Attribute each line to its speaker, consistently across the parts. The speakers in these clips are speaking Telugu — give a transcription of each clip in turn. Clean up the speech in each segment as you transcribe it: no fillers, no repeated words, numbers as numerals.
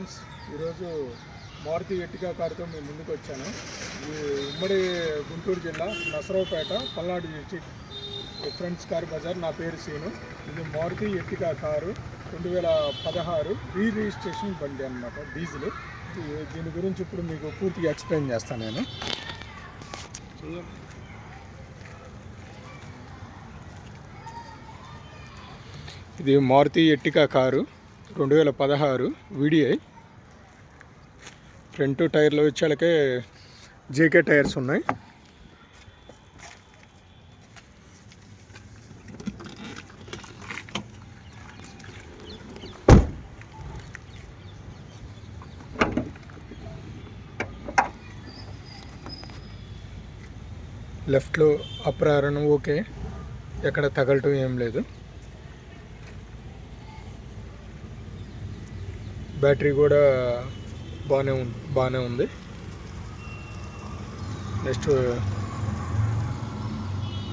Speaker 1: ఫ్రెండ్స్, ఈరోజు మారుతి ఎర్టిగా కారుతో మేము ముందుకు వచ్చాను. ఈ ఉమ్మడి గుంటూరు జిల్లా Narasaraopet Palnadu district friends car bazaar. నా పేరు సీను. ఇది మారుతి ఎర్టిగా కారు 2016 రిజిస్ట్రేషన్ బండి అన్నమాట, డీజిల్. దీని గురించి ఇప్పుడు మీకు పూర్తిగా ఎక్స్ప్లెయిన్ చేస్తాను నేను. ఇది Maruti Ertiga car 2016 VDI. Front టైర్లు వచ్చేలకే జేకే టైర్స్ ఉన్నాయి. లెఫ్ట్లో అప్రారణ ఓకే, ఎక్కడ తగలటం ఏం లేదు. బ్యాటరీ కూడా బాగానే ఉంది. నెక్స్ట్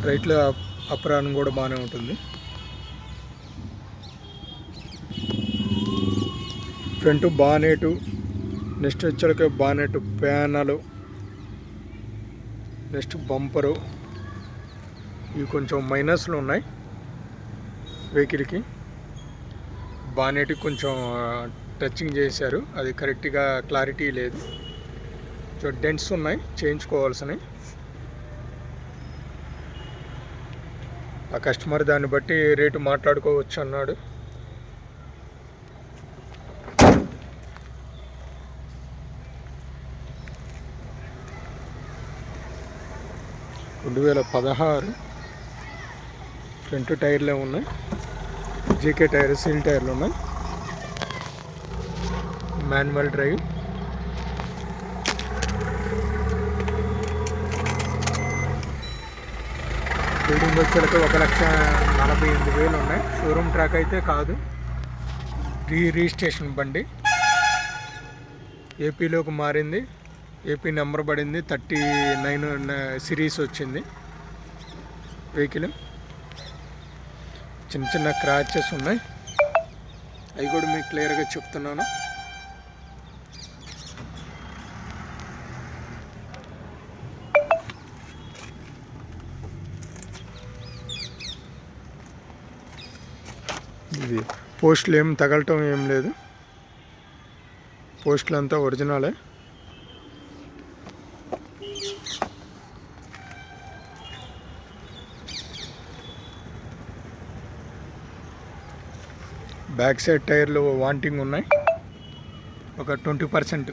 Speaker 1: రైట్లో అప్రాణం కూడా బాగానే ఉంటుంది. ఫ్రంట్ బానెటు, నెక్స్ట్ వచ్చాక బానెట్ ప్యానలు, నెక్స్ట్ బంపరు, ఇవి కొంచెం మైనస్లు ఉన్నాయి వెహికల్కి. బానెట్కి కొంచెం టచింగ్ చేశారు, అది కరెక్ట్గా క్లారిటీ లేదు. సో డెంట్స్ ఉన్నాయి, చేయించుకోవాల్సినవి. ఆ కస్టమర్ దాన్ని బట్టి రేటు మాట్లాడుకోవచ్చు అన్నాడు. రెండు 2016 ఫ్రంట్ టైర్లే ఉన్నాయి, జేకే టైర్ సీల్ టైర్లు ఉన్నాయి. Manual drive. బిల్డింగ్ వచ్చేలకు 1,48,000 ఉన్నాయి. షోరూమ్ ట్రాక్ అయితే కాదు, రిజిస్ట్రేషన్ బండి. ఏపీలోకి మారింది, ఏపీ నెంబర్ పడింది, 39 సిరీస్ వచ్చింది వెహికల్. చిన్న చిన్న క్రాచెస్ ఉన్నాయి, అవి కూడా మీకు క్లియర్గా చెప్తున్నాను. ఇది పోస్టులు ఏం తగలటం ఏం లేదు, పోస్టులు అంతా ఒరిజినలే. బ్యాక్ సైడ్ టైర్లు వాంటింగ్ ఉన్నాయి, ఒక 20%.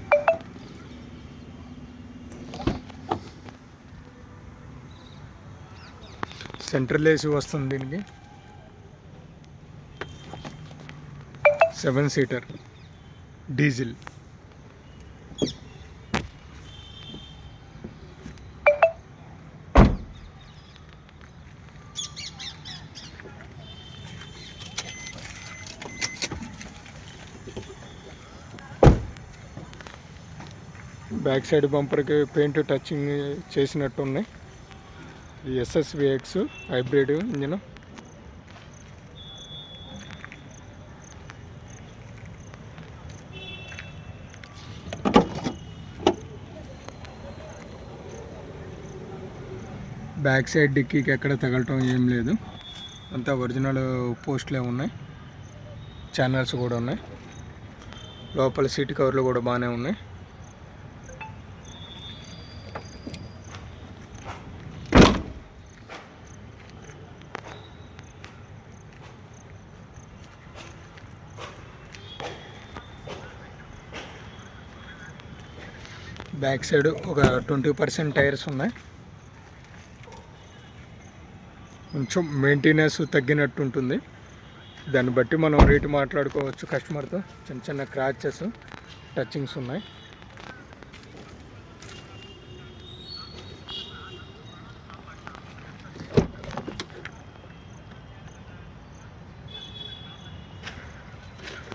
Speaker 1: సెంట్రల్ ఏసీ వస్తుంది దీనికి, 7 సీటర్ డీజిల్. బ్యాక్ సైడ్ బంపర్కి పెయింట్ టచింగ్ చేసినట్టు ఉన్నాయి. SSVX hybrid engine. Back side డిక్కీకి ఎక్కడ తగలటం ఏం లేదు, అంతా ఒరిజినల్ పోస్టులే ఉన్నాయి. ఛానల్స్ కూడా ఉన్నాయి. లోపల సీట్ కవర్లు కూడా బాగానే ఉన్నాయి. బ్యాక్ సైడ్ ఒక 20% టైర్స్ ఉన్నాయి. కొంచెం మెయింటెనెన్స్ తగ్గినట్టు ఉంటుంది, దాన్ని బట్టి మనం రేటు మాట్లాడుకోవచ్చు కస్టమర్తో. చిన్న చిన్న క్రాచెస్, టచింగ్స్ ఉన్నాయి.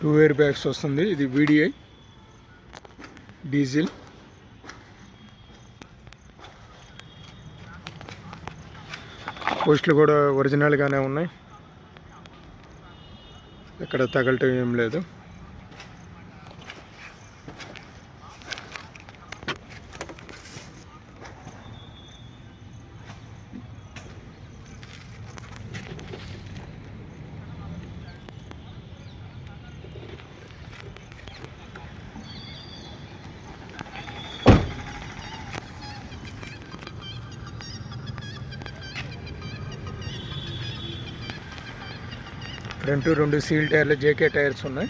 Speaker 1: టూ ఇయర్ బ్యాగ్స్ వస్తుంది. ఇది వీడిఐ డీజిల్. పోస్టులు కూడా ఒరిజినల్గానే ఉన్నాయి, ఎక్కడ తగలటం ఏం లేదు. ఫ్రంట్ 2 సీల్ టైర్లు జేకే టైర్స్ ఉన్నాయి.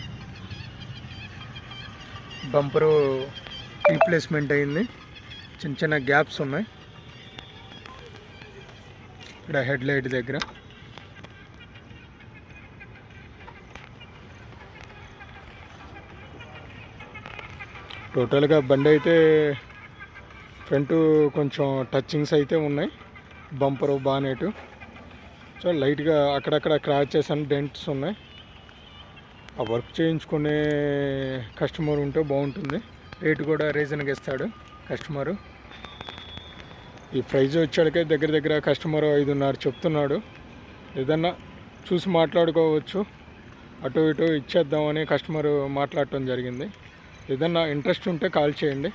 Speaker 1: బంపరు రీప్లేస్మెంట్ అయింది. చిన్న చిన్న గ్యాప్స్ ఉన్నాయి ఇక్కడ హెడ్ లైట్ దగ్గర. టోటల్గా బండి అయితే ఫ్రంట్ కొంచెం టచింగ్స్ అయితే ఉన్నాయి. బంపరు బానెట్ సో లైట్గా అక్కడక్కడ క్రాచెస్ అండ్ డెంట్స్ ఉన్నాయి. ఆ వర్క్ చేయించుకునే కస్టమర్ ఉంటే బాగుంటుంది. రేటు కూడా రీజన్గా ఇస్తాడు కస్టమరు. ఈ ప్రైజ్ వచ్చాడికే దగ్గర దగ్గర కస్టమర్ 5.5 చెప్తున్నాడు. ఏదన్నా చూసి మాట్లాడుకోవచ్చు, అటు ఇటు ఇచ్చేద్దామని కస్టమర్ మాట్లాడటం జరిగింది. ఏదన్నా ఇంట్రెస్ట్ ఉంటే కాల్ చేయండి.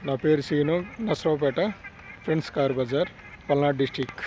Speaker 1: నా పేరు Seenu, Narasaraopet, friends car bazaar, Palnadu district.